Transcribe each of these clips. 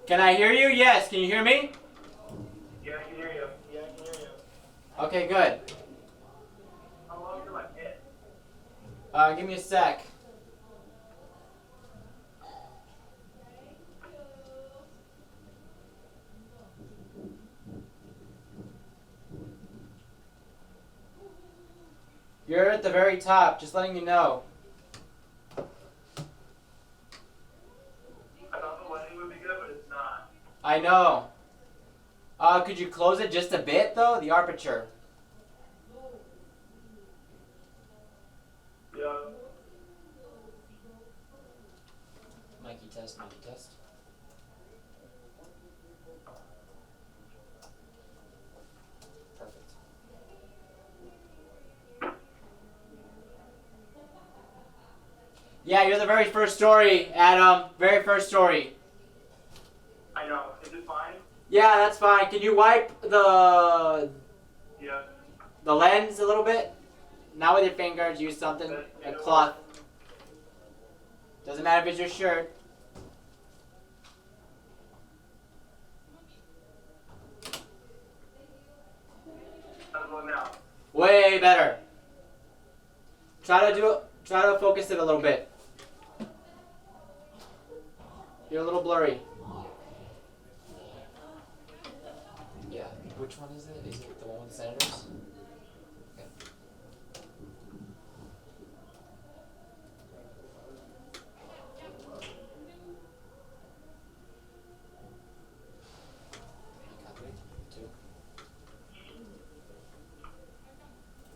Can I hear you? Yes. Can you hear me? Yeah, I can hear you. Yeah, I can hear you. Okay, good. How long till I hit? Give me a sec. You're at the very top, just letting you know. I thought the lighting would be good, but it's not. I know. Could you close it just a bit, though? The aperture. Yeah. Mikey test, Mikey test. Perfect. Yeah, you're the very first story, Adam. Very first story. I know. Is it fine? Yeah, that's fine. Can you wipe the Yeah. lens a little bit? Not with your fingers. Use something, a cloth. Doesn't matter if it's your shirt. How's it going now? Way better. Try to focus it a little bit. You're a little blurry. Yeah. Which one is it? Is it the one with the senators? Okay.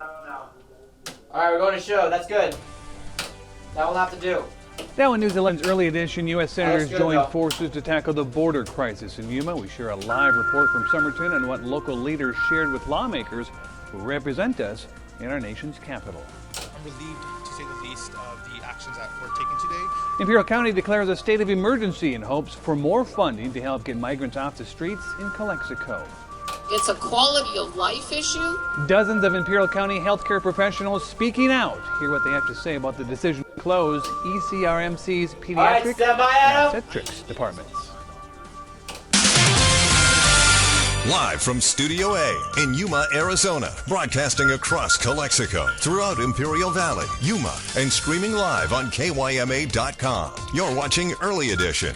Now. Alright, we're going to show. That's good. That will have to do. Now in News 11's early edition, U.S. senators good, joined though. forces to tackle the border crisis in Yuma. We share a live report from Somerton and what local leaders shared with lawmakers who represent us in our nation's capital. I'm relieved, to say the least, of the actions that were taken today. Imperial County declares a state of emergency in hopes for more funding to help get migrants off the streets in Calexico. It's a quality of life issue. Dozens of Imperial County healthcare professionals speaking out. Hear what they have to say about the decision to close ECRMC's pediatric stand by, Adam. obstetrics departments. Live from Studio A in Yuma, Arizona, broadcasting across Calexico, throughout Imperial Valley, Yuma, and streaming live on KYMA.com. You're watching Early Edition.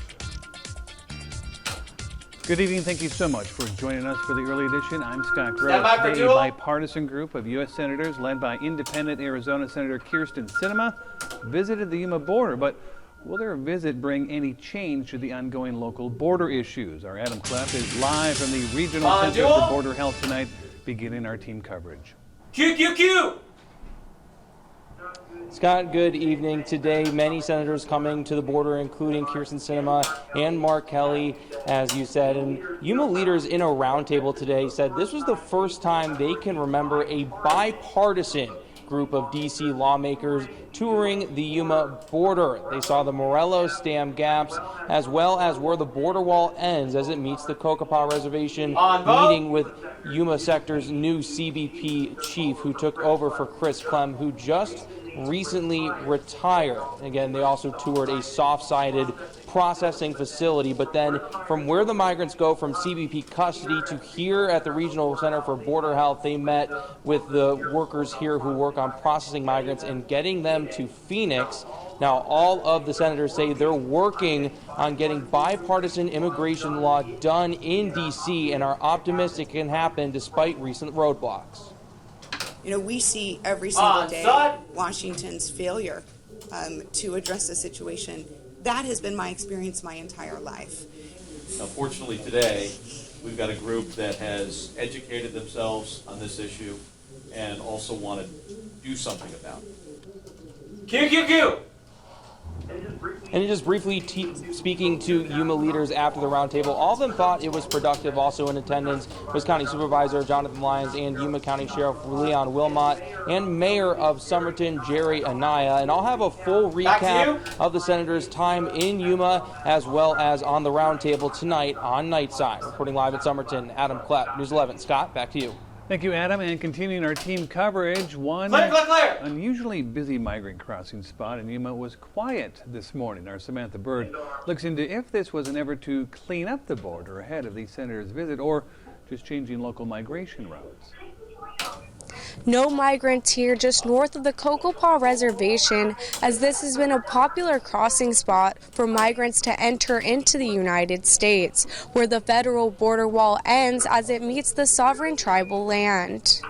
Good evening. Thank you so much for joining us for the early edition. I'm Scott Stand by Gross. for Today, a duel. bipartisan group of U.S. senators led by independent Arizona Senator Kyrsten Sinema visited the Yuma border. But will their visit bring any change to the ongoing local border issues? Our Adam Klepp is live from the Regional Center duel. for Border Health tonight, beginning our team coverage. Q. Scott, good evening. Today, many senators coming to the border, including Kyrsten Sinema and Mark Kelly, as you said. And Yuma leaders in a roundtable today said this was the first time they can remember a bipartisan group of D.C. lawmakers touring the Yuma border. They saw the Morelos Dam gaps, as well as where the border wall ends as it meets the Cocopah Reservation, meeting with Yuma sector's new CBP chief who took over for Chris Clem, who just recently retired. Again, they also toured a soft-sided processing facility, but then from where the migrants go from CBP custody to here at the Regional Center for Border Health, they met with the workers here who work on processing migrants and getting them to Phoenix. Now, all of the senators say they're working on getting bipartisan immigration law done in D.C. and are optimistic it can happen despite recent roadblocks. You know, we see every single day Washington's failure to address the situation. That has been my experience my entire life. Now, fortunately today, we've got a group that has educated themselves on this issue and also want to do something about it. Q. And just briefly speaking to Yuma leaders after the roundtable, all of them thought it was productive. Also in attendance was County Supervisor Jonathan Lyons and Yuma County Sheriff Leon Wilmot and Mayor of Somerton Jerry Anaya. And I'll have a full recap of the senators' time in Yuma as well as on the roundtable tonight on Nightside. Reporting live at Somerton, Adam Klepp, News 11. Scott, back to you. Thank you, Adam. And continuing our team coverage, one unusually busy migrant crossing spot in Yuma was quiet this morning. Our Samantha Bird looks into if this was an effort to clean up the border ahead of the senator's visit or just changing local migration routes. No migrants here just north of the Cocoa Paw Reservation, as this has been a popular crossing spot for migrants to enter into the United States, where the federal border wall ends as it meets the sovereign tribal land.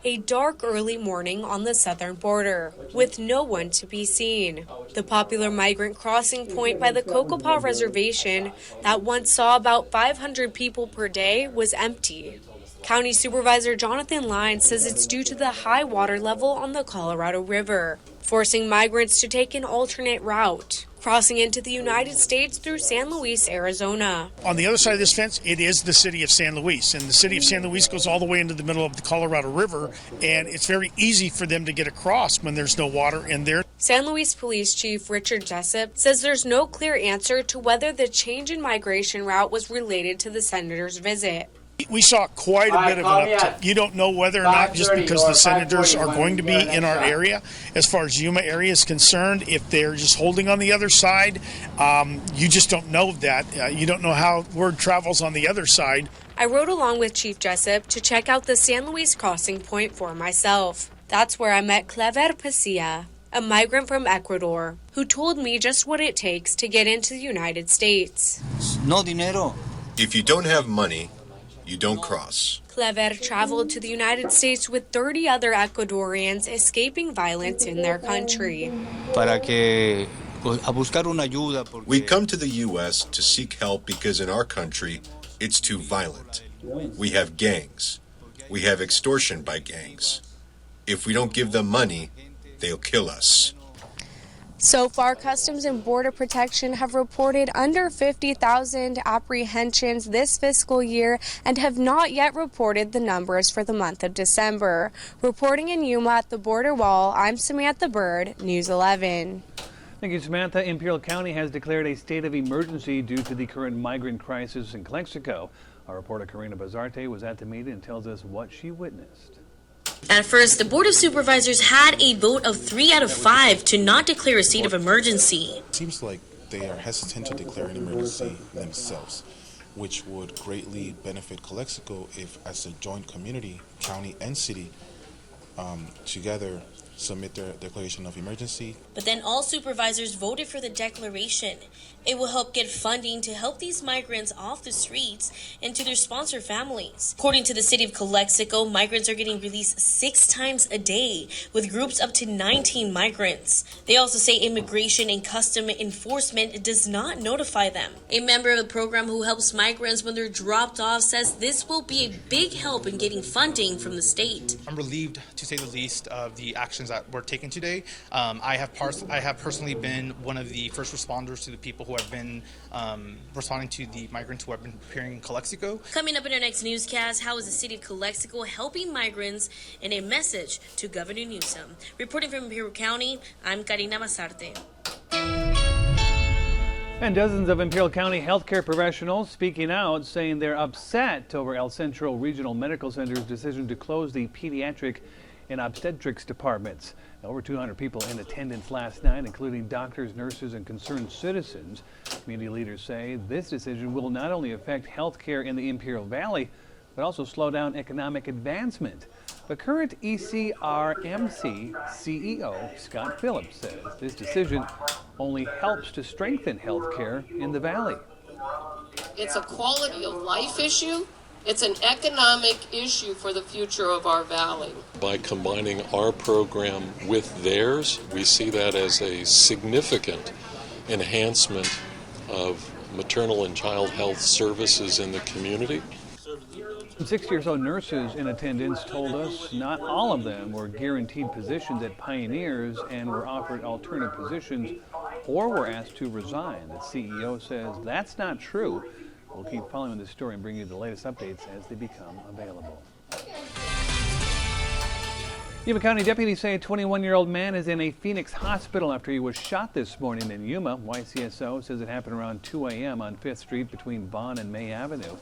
A dark early morning on the southern border, with no one to be seen. The popular migrant crossing point by the Cocoa Paw Reservation that once saw about 500 people per day was empty. County Supervisor Jonathan Lyons says it's due to the high water level on the Colorado River, forcing migrants to take an alternate route, crossing into the United States through San Luis, Arizona. On the other side of this fence, it is the city of San Luis, and the city of San Luis goes all the way into the middle of the Colorado River, and it's very easy for them to get across when there's no water in there. San Luis Police Chief Richard Jessup says there's no clear answer to whether the change in migration route was related to the senator's visit. We saw quite a bit of an uptick. You don't know whether or not, just because the senators are going to be in our area. As far as Yuma area is concerned, if they're just holding on the other side, you just don't know that. You don't know how word travels on the other side. I rode along with Chief Jessup to check out the San Luis crossing point for myself. That's where I met Clever Pesilla, a migrant from Ecuador, who told me just what it takes to get into the United States. No dinero. If you don't have money, you don't cross. Clever traveled to the United States with 30 other Ecuadorians escaping violence in their country. We come to the U.S. to seek help because in our country, it's too violent. We have gangs. We have extortion by gangs. If we don't give them money, they'll kill us. So far, Customs and Border Protection have reported under 50,000 apprehensions this fiscal year and have not yet reported the numbers for the month of December. Reporting in Yuma at the border wall, I'm Samantha Bird, News 11. Thank you, Samantha. Imperial County has declared a state of emergency due to the current migrant crisis in Calexico. Our reporter Karina Bazarte was at the meeting and tells us what she witnessed. At first, the Board of Supervisors had a vote of 3 out of 5 to not declare a state of emergency. It seems like they are hesitant to declare an emergency themselves, which would greatly benefit Calexico if, as a joint community, county and city, together submit their declaration of emergency. But then all supervisors voted for the declaration. It will help get funding to help these migrants off the streets and to their sponsor families. According to the city of Calexico, migrants are getting released 6 times a day, with groups up to 19 migrants. They also say immigration and custom enforcement does not notify them. A member of the program who helps migrants when they're dropped off says this will be a big help in getting funding from the state. I'm relieved, to say the least, of the actions that were taken today. I have personally been one of the first responders to the people who have been responding to the migrants who have been preparing in Calexico. Coming up in our next newscast, how is the city of Calexico helping migrants, and a message to Governor Newsom. Reporting from Imperial County, I'm Karina Bazarte. And dozens of Imperial County healthcare professionals speaking out, saying they're upset over El Centro Regional Medical Center's decision to close the pediatric and obstetrics departments. Over 200 people in attendance last night, including doctors, nurses, and concerned citizens. Community leaders say this decision will not only affect healthcare in the Imperial Valley, but also slow down economic advancement. But current ECRMC CEO Scott Phillips says this decision only helps to strengthen healthcare in the valley. It's a quality of life issue. It's an economic issue for the future of our valley. By combining our program with theirs, we see that as a significant enhancement of maternal and child health services in the community. 60 or so nurses in attendance told us not all of them were guaranteed positions at Pioneers and were offered alternate positions or were asked to resign. The CEO says that's not true. We'll keep following this story and bring you the latest updates as they become available. Yuma County deputies say a 21-year-old man is in a Phoenix hospital after he was shot this morning in Yuma. YCSO says it happened around 2 a.m. on 5th Street between Vaughn and May Avenue.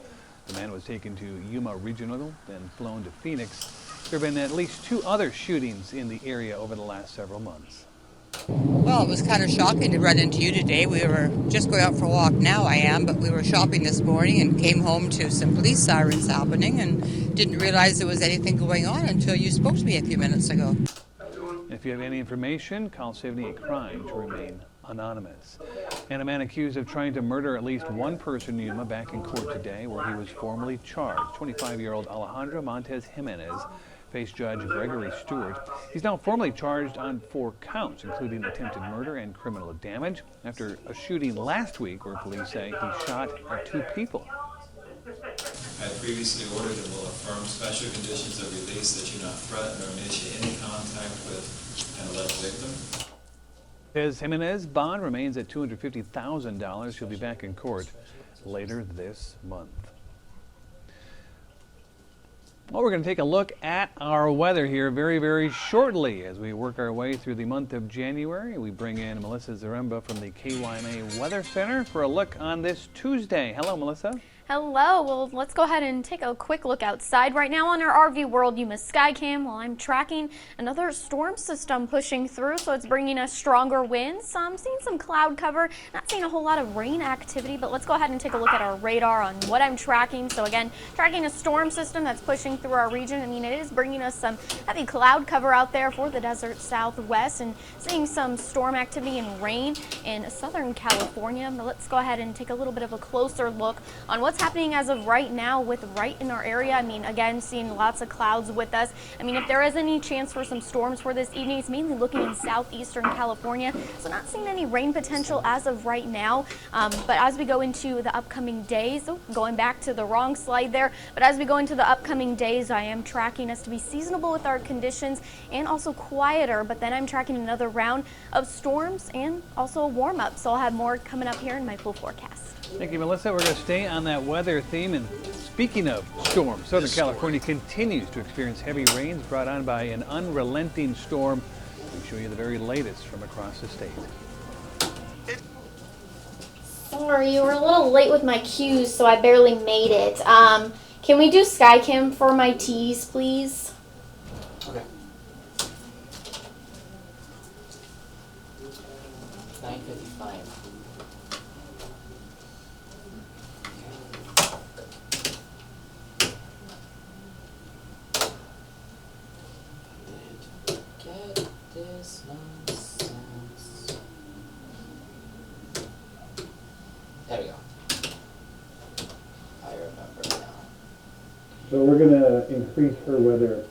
The man was taken to Yuma Regional, then flown to Phoenix. There have been at least 2 other shootings in the area over the last several months. Well, it was kind of shocking to run into you today. We were just going out for a walk now, but we were shopping this morning and came home to some police sirens happening and didn't realize there was anything going on until you spoke to me a few minutes ago. If you have any information, call 78 Crime to remain anonymous. And a man accused of trying to murder at least one person in Yuma back in court today where he was formally charged. 25-year-old Alejandro Montez Jimenez faced Judge Gregory Stewart. He's now formally charged on 4 counts, including attempted murder and criminal damage, after a shooting last week where police say he shot at 2 people. I previously ordered and will affirm special conditions of release that you not threaten or initiate any contact with an alleged victim. His Jimenez bond remains at $250,000. He'll be back in court later this month. Well, we're going to take a look at our weather here very, very shortly as we work our way through the month of January. We bring in Melissa Zaremba from the KYMA Weather Center for a look on this Tuesday. Hello, Melissa. Hello. Well, let's go ahead and take a quick look outside right now on our RV World Yuma Skycam while I'm tracking another storm system pushing through, so it's bringing us stronger winds. I'm seeing some cloud cover, not seeing a whole lot of rain activity, but let's go ahead and take a look at our radar on what I'm tracking. So again, tracking a storm system that's pushing through our region. I mean, it is bringing us some heavy cloud cover out there for the desert southwest and seeing some storm activity and rain in Southern California. But let's go ahead and take a little bit of a closer look on what's happening as of right now with right in our area. I mean, again, seeing lots of clouds with us. I mean, if there is any chance for some storms for this evening, it's mainly looking in southeastern California. So not seeing any rain potential as of right now. But as we go into the upcoming days, going back to the wrong slide there, but as we go into the upcoming days, I am tracking us to be seasonable with our conditions and also quieter. But then I'm tracking another round of storms and also a warm up. So I'll have more coming up here in my full forecast. Thank you, Melissa. We're going to stay on that weather theme. And speaking of storms, Southern California continues to experience heavy rains brought on by an unrelenting storm. We show you the very latest from across the state. Sorry, you were a little late with my cues, so I barely made it. Can we do Skycam for my T's, please? Okay. 9:55. Get this nonsense. There we go. I remember now. So we're going to increase her weather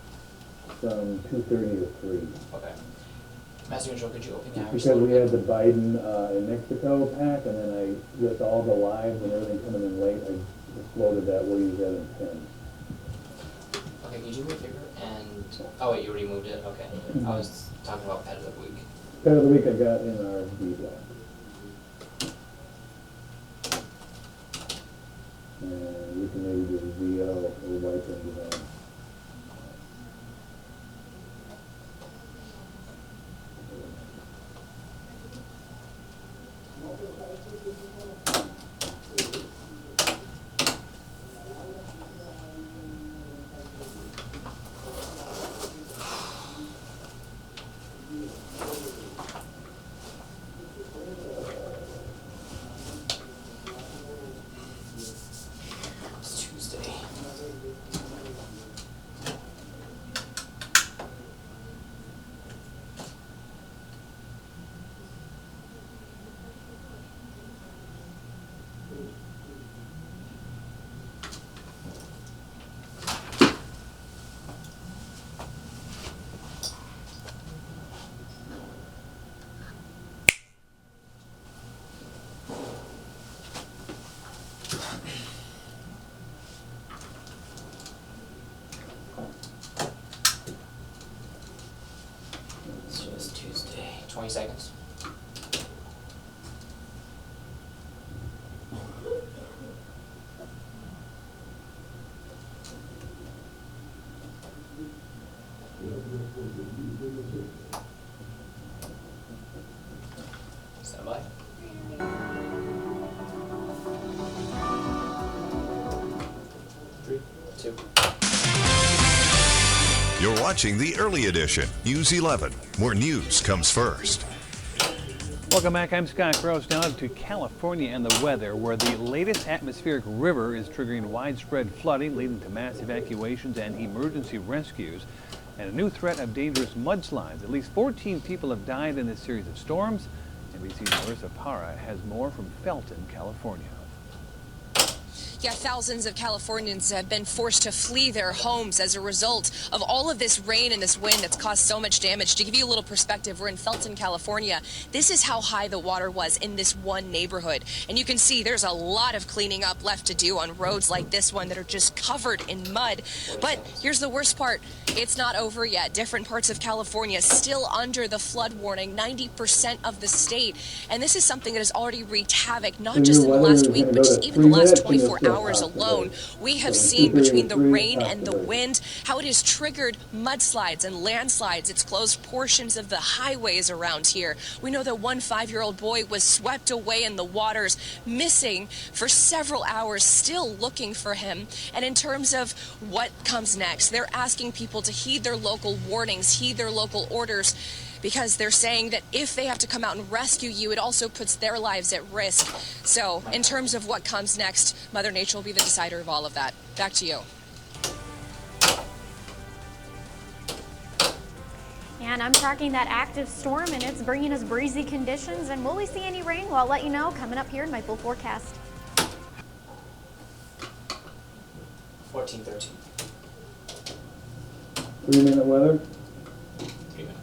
from 2:30 to 3. Okay. Master Control, could you open the hours? Because we had the Biden in Mexico pack, and then with all the lives and everything coming in late, I just loaded that where you got in 10. Okay, could you do me a favor and... Oh wait, you already moved it? Okay. I was talking about Pet of the Week. Pet of the week I got in our B block. And we can maybe do a VO or wipe into that. It's Tuesday. It's just Tuesday. 20 seconds. Stand by. watching the early edition, News 11, where news comes first. Welcome back. I'm Scott Gross. Now to California and the weather, where the latest atmospheric river is triggering widespread flooding, leading to mass evacuations and emergency rescues, and a new threat of dangerous mudslides. At least 14 people have died in this series of storms. NBC's Marissa Parra has more from Felton, California. Yeah, thousands of Californians have been forced to flee their homes as a result of all of this rain and this wind that's caused so much damage. To give you a little perspective, we're in Felton, California. This is how high the water was in this one neighborhood. And you can see there's a lot of cleaning up left to do on roads like this one that are just covered in mud. But here's the worst part. It's not over yet. Different parts of California still under the flood warning, 90% of the state. And this is something that has already wreaked havoc, not just in the last week, but just even the last 24 hours alone. We have seen between the rain and the wind how it has triggered mudslides and landslides. It's closed portions of the highways around here. We know that one 5-year-old boy was swept away in the waters, missing for several hours, still looking for him. And in terms of what comes next, they're asking people to heed their local warnings, heed their local orders, because they're saying that if they have to come out and rescue you, it also puts their lives at risk. So in terms of what comes next, Mother Nature will be the decider of all of that. Back to you. And I'm tracking that active storm, and it's bringing us breezy conditions. And will we see any rain? Well, I'll let you know coming up here in my full forecast. 14-13. 3-minute weather. 3 minutes.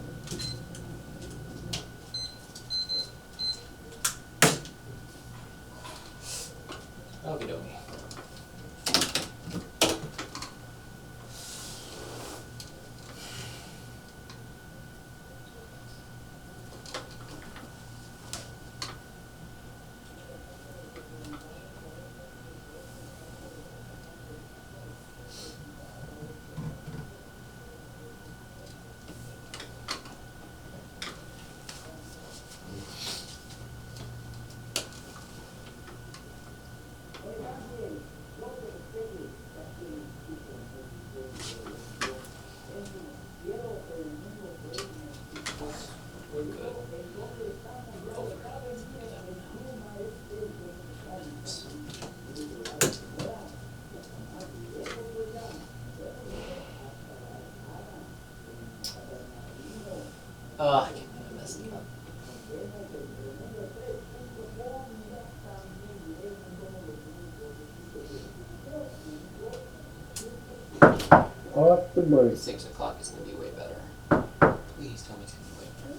Okie dokie. We're good. I can't believe I messed it up. Off the break. 6 o'clock is going to be way better. Please tell me it's going to be way better.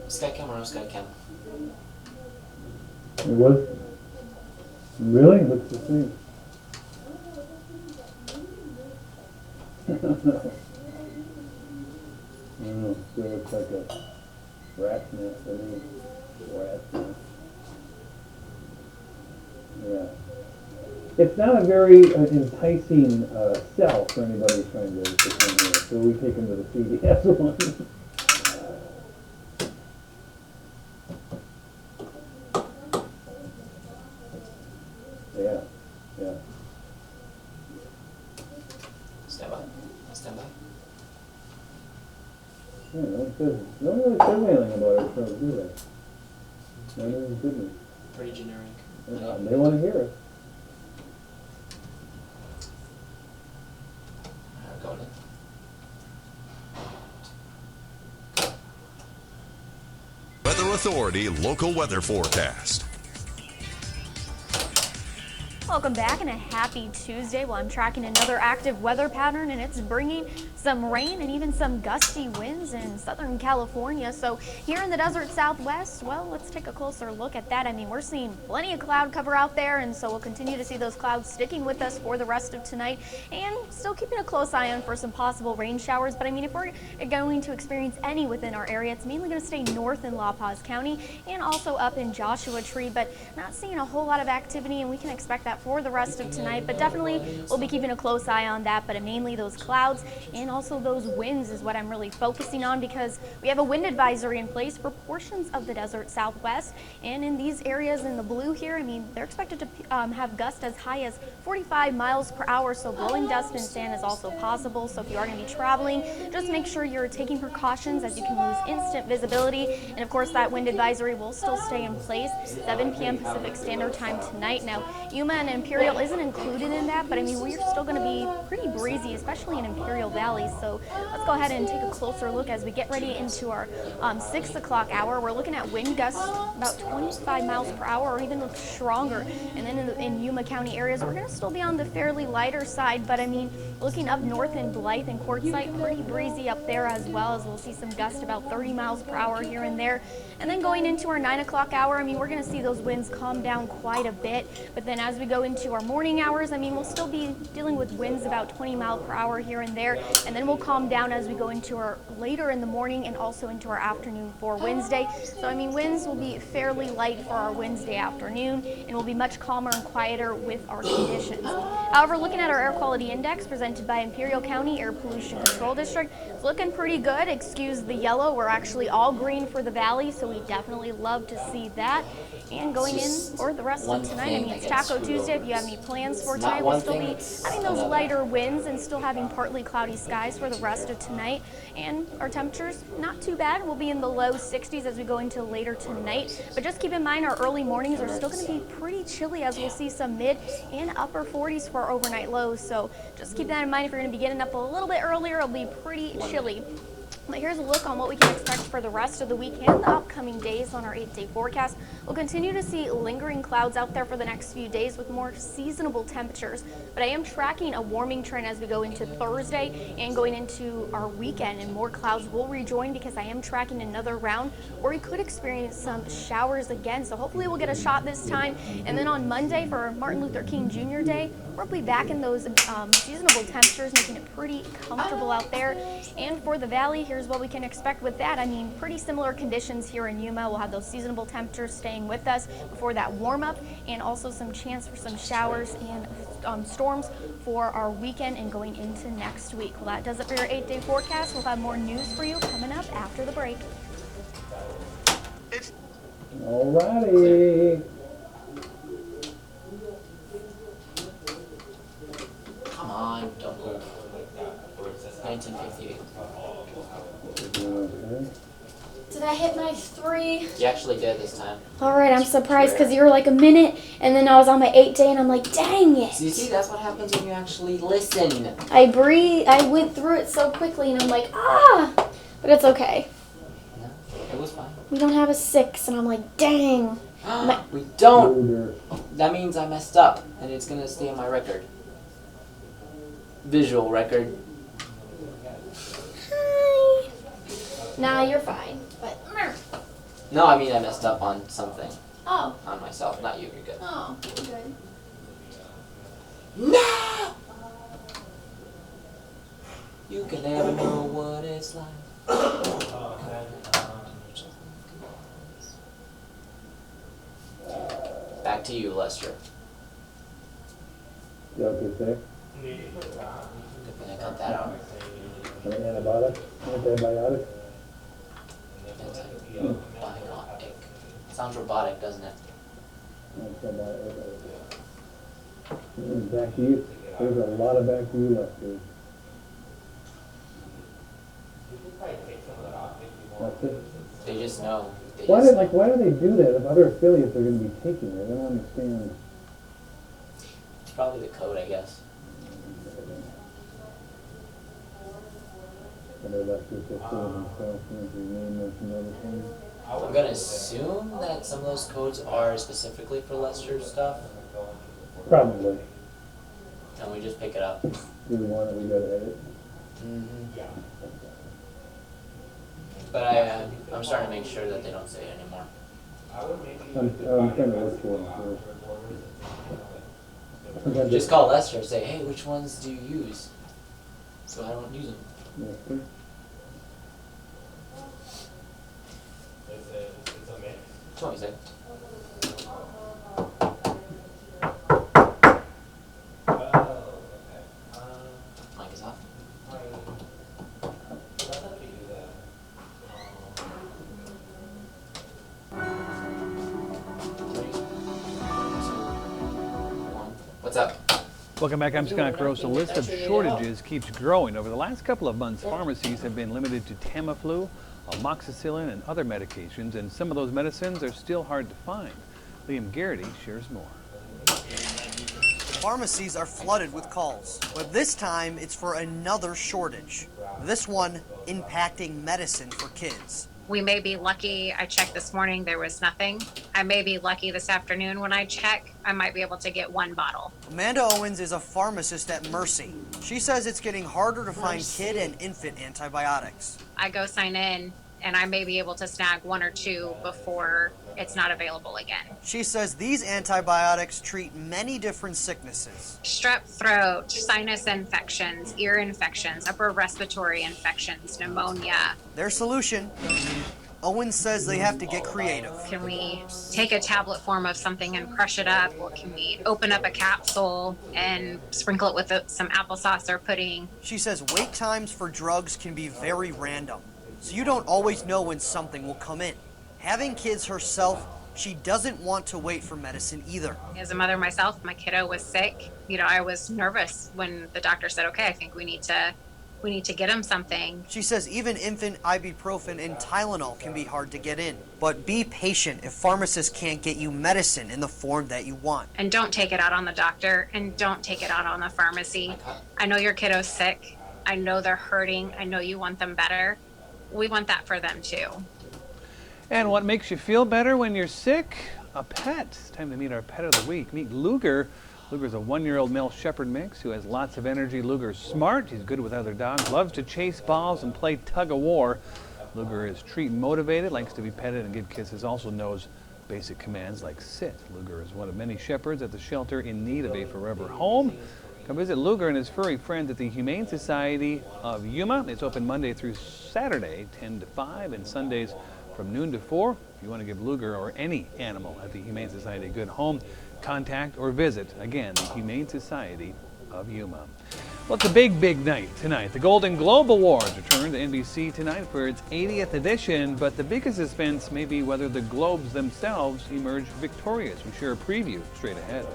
Skycam or no Skycam? It was? Really? Looks the same. I don't know. Still looks like a rat's nest to me. Rat's nest. Yeah. It's not a very enticing sell for anybody who's trying to come here. So we take them to the CVS one. Yeah. Yeah. Stand by. Stand by. Yeah, no one really says anything about it, so do they? No one didn't. Pretty generic. They want to hear it. Going in. Weather Authority local weather forecast. Welcome back and a happy Tuesday. Well, I'm tracking another active weather pattern, and it's bringing some rain and even some gusty winds in Southern California. So here in the desert Southwest, well, let's take a closer look at that. I mean, we're seeing plenty of cloud cover out there, and so we'll continue to see those clouds sticking with us for the rest of tonight, and still keeping a close eye on for some possible rain showers. But I mean, if we're going to experience any within our area, it's mainly going to stay north in La Paz County and also up in Joshua Tree, but not seeing a whole lot of activity, and we can expect that that for the rest of tonight, but definitely we'll be keeping a close eye on that. But mainly those clouds and also those winds is what I'm really focusing on, because we have a wind advisory in place for portions of the desert Southwest. And in these areas in the blue here, I mean, they're expected to have gusts as high as 45 miles per hour, so blowing dust and sand is also possible. So if you are going to be traveling, just make sure you're taking precautions, as you can lose instant visibility. And of course, that wind advisory will still stay in place 7 p.m. Pacific Standard Time tonight. Now, Yuma and Imperial isn't included in that, but I mean, we're still going to be pretty breezy, especially in Imperial Valley. So let's go ahead and take a closer look as we get ready into our 6 o'clock hour. We're looking at wind gusts about 25 miles per hour or even stronger. And then in Yuma County areas, we're going to still be on the fairly lighter side, but I mean, looking up north in Blythe and Quartzsite, pretty breezy up there, as well as we'll see some gusts about 30 miles per hour here and there. And then going into our 9 o'clock hour, I mean, we're going to see those winds calm down quite a bit. But then as we go into our morning hours, I mean, we'll still be dealing with winds about 20 miles per hour here and there. And then we'll calm down as we go into our later in the morning and also into our afternoon for Wednesday. So I mean, winds will be fairly light for our Wednesday afternoon, and will be much calmer and quieter with our conditions. However, looking at our air quality index presented by Imperial County Air Pollution Control District, it's looking pretty good. Excuse the yellow, we're actually all green for the valley, so we definitely love to see that. And going in for the rest of tonight, I mean, it's Taco Tuesday. If you have any plans for tonight, we'll still be having those lighter winds and still having partly cloudy skies for the rest of tonight. And our temperatures, not too bad. We'll be in the low 60s as we go into later tonight. But just keep in mind, our early mornings are still going to be pretty chilly, as we'll see some mid and upper 40s for our overnight lows. So just keep that in mind. If you're going to be getting up a little bit earlier, it'll be pretty chilly. But here's a look on what we can expect for the rest of the week and the upcoming days on our 8-day forecast. We'll continue to see lingering clouds out there for the next few days with more seasonable temperatures. But I am tracking a warming trend as we go into Thursday and going into our weekend, and more clouds will rejoin, because I am tracking another round where we could experience some showers again. So hopefully we'll get a shot this time. And then on Monday, for Martin Luther King Jr. Day, we'll be back in those seasonable temperatures, making it pretty comfortable out there. And for the valley, here's what we can expect with that. I mean, pretty similar conditions here in Yuma. We'll have those seasonable temperatures staying with us before that warm up, and also some chance for some showers and storms for our weekend and going into next week. Well, that does it for your 8-day forecast. We'll have more news for you coming up after the break. Alrighty. Come on, don't move. 1958. Did I hit my 3? You actually did this time. Alright, I'm surprised, because you were like a minute, and then I was on my 8th day, and I'm like, dang it. So you see, that's what happens when you actually listen. I went through it so quickly, and I'm like, but it's okay. No, it was fine. We don't have a 6, and I'm like, dang. We don't. That means I messed up, and it's going to stay on my record. Visual record. Hi. Nah, you're fine. But No, I mean I messed up on something. Oh. On myself, not you. You're good. Oh, good. No! You can never know what it's like. Back to you, Lester. You okay there? Good thing I cut that out. An antibiotic? Antibiotic? Antibiotic. Sounds robotic, doesn't it? Back to you. There's a lot of back to you left, dude. That's it. They just know. Why do they do that if other affiliates are going to be taking it? I don't understand. It's probably the code, I guess. I'm gonna assume that some of those codes are specifically for Lester stuff. Probably. And we just pick it up. Do we want it? We gotta edit. But I'm starting to make sure that they don't say it anymore. I'm trying to look for it. Just call Lester and say, hey, which ones do you use? So I don't use them. Okay. It's 26. sound is off. What's up? Welcome back. I'm Scott Gross. The list of shortages keeps growing. Over the last couple of months, pharmacies have been limited to Tamiflu, amoxicillin, and other medications, and some of those medicines are still hard to find. Liam Garrity shares more. Pharmacies are flooded with calls, but this time it's for another shortage. This one impacting medicine for kids. We may be lucky. I checked this morning, there was nothing. I may be lucky this afternoon when I check. I might be able to get one bottle. Amanda Owens is a pharmacist at Mercy. She says it's getting harder to find kid and infant antibiotics. I go sign in and I may be able to snag one or two before it's not available again. She says these antibiotics treat many different sicknesses. Strep throat, sinus infections, ear infections, upper respiratory infections, pneumonia. Their solution, Owens says they have to get creative. Can we take a tablet form of something and crush it up? Or can we open up a capsule and sprinkle it with some applesauce or pudding? She says wait times for drugs can be very random, so you don't always know when something will come in. Having kids herself, she doesn't want to wait for medicine either. As a mother myself, my kiddo was sick. I was nervous when the doctor said, okay, I think we need to get him something. She says even infant ibuprofen and Tylenol can be hard to get in. But be patient if pharmacists can't get you medicine in the form that you want. And don't take it out on the doctor, and don't take it out on the pharmacy. I know your kiddo's sick. I know they're hurting. I know you want them better. We want that for them too. And what makes you feel better when you're sick? A pet. It's time to meet our pet of the week. Meet Luger. Luger's a 1-year-old male shepherd mix who has lots of energy. Luger's smart. He's good with other dogs. Loves to chase balls and play tug of war. Luger is treat motivated, likes to be petted and give kisses. Also knows basic commands like sit. Luger is one of many shepherds at the shelter in need of a forever home. Come visit Luger and his furry friends at the Humane Society of Yuma. It's open Monday through Saturday, 10 to 5, and Sundays from noon to 4. If you want to give Luger or any animal at the Humane Society a good home, contact or visit, again, the Humane Society of Yuma. Well, it's a big, big night tonight. The Golden Globe Awards return to NBC tonight for its 80th edition, but the biggest suspense may be whether the Globes themselves emerge victorious. We share a preview straight ahead.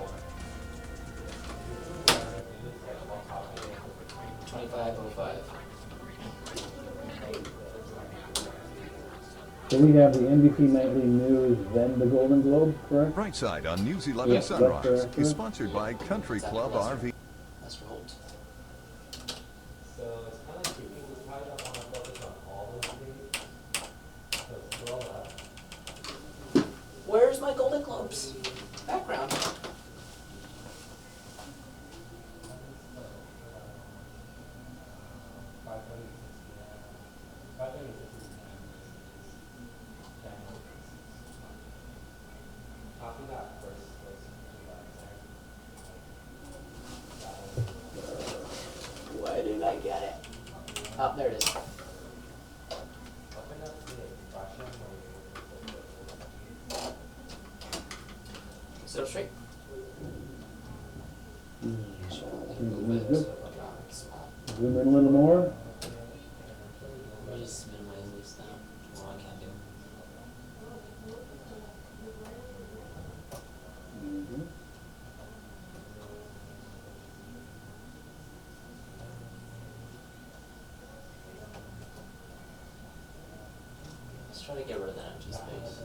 25:05. So we have the NBC Nightly News, then the Golden Globe, correct? Right Side on News 11 Sunrise is sponsored by Country Club RV. That's rolled. Where's my Golden Globes background? Why didn't I get it? Oh, there it is. Sit up straight. Zoom in a little more. Let me just minimize this now. Well, I can't do. Let's try to get rid of that empty space.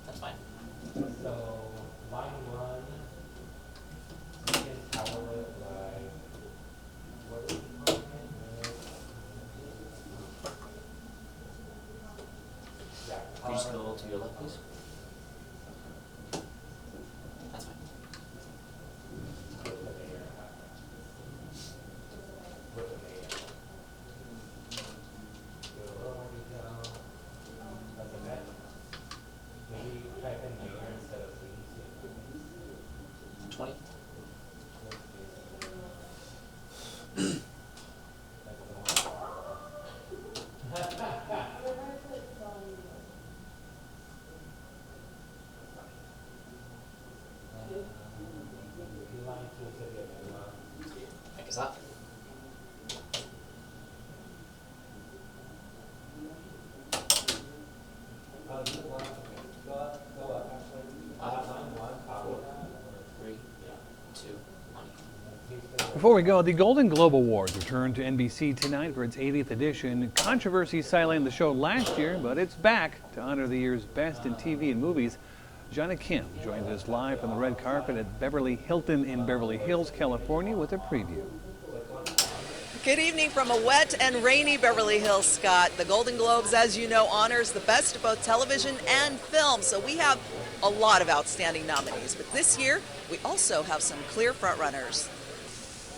That's fine. So, line 1, you can towel it like, what is it called again? Yeah. Can you just go to your left, please? That's fine. Maybe type in layer instead of lean. Before we go, the Golden Globe Awards return to NBC tonight for its 80th edition. Controversy sidelined the show last year, but it's back to honor the year's best in TV and movies. Jonna Kim joins us live from the red carpet at Beverly Hilton in Beverly Hills, California with a preview. Good evening from a wet and rainy Beverly Hills, Scott. The Golden Globes, as you know, honors the best of both television and film, so we have a lot of outstanding nominees. But this year, we also have some clear frontrunners.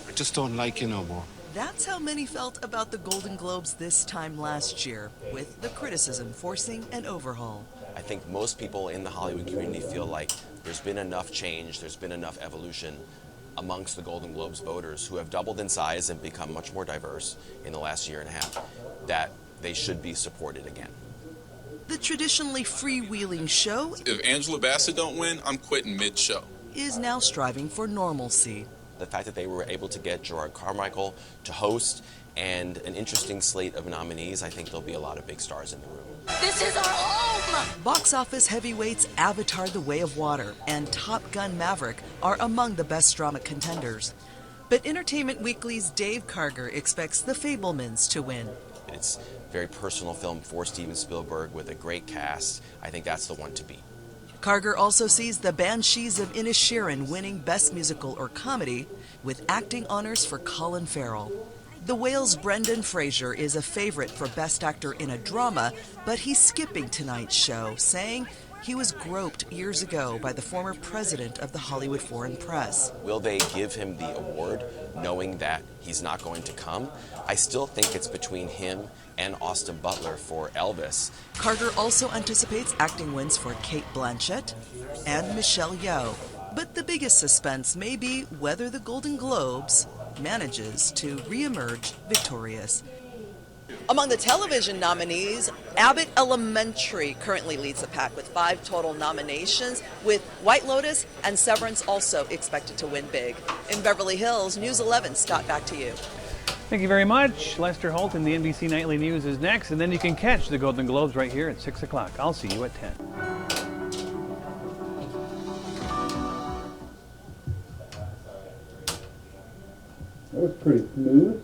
I just don't like you no more. That's how many felt about the Golden Globes this time last year, with the criticism forcing an overhaul. I think most people in the Hollywood community feel like there's been enough change, there's been enough evolution amongst the Golden Globes voters who have doubled in size and become much more diverse in the last year and a half, that they should be supported again. The traditionally freewheeling show, if Angela Bassett don't win, I'm quitting mid-show, is now striving for normalcy. The fact that they were able to get Gerard Carmichael to host and an interesting slate of nominees, I think there'll be a lot of big stars in the room. This is our home! Box office heavyweights Avatar: The Way of Water and Top Gun: Maverick are among the best drama contenders. But Entertainment Weekly's Dave Karger expects The Fabelmans to win. It's a very personal film for Steven Spielberg with a great cast. I think that's the one to beat. Karger also sees The Banshees of Inisherin winning Best Musical or Comedy, with acting honors for Colin Farrell. The Whale's Brendan Fraser is a favorite for Best Actor in a Drama, but he's skipping tonight's show, saying he was groped years ago by the former president of the Hollywood Foreign Press. Will they give him the award knowing that he's not going to come? I still think it's between him and Austin Butler for Elvis. Karger also anticipates acting wins for Cate Blanchett and Michelle Yeoh. But the biggest suspense may be whether the Golden Globes manages to reemerge victorious. Among the television nominees, Abbott Elementary currently leads the pack with 5 total nominations, with White Lotus and Severance also expected to win big. In Beverly Hills, News 11, Scott, back to you. Thank you very much. Lester Holt in the NBC Nightly News is next, and then you can catch the Golden Globes right here at 6 o'clock. I'll see you at 10. That was pretty smooth.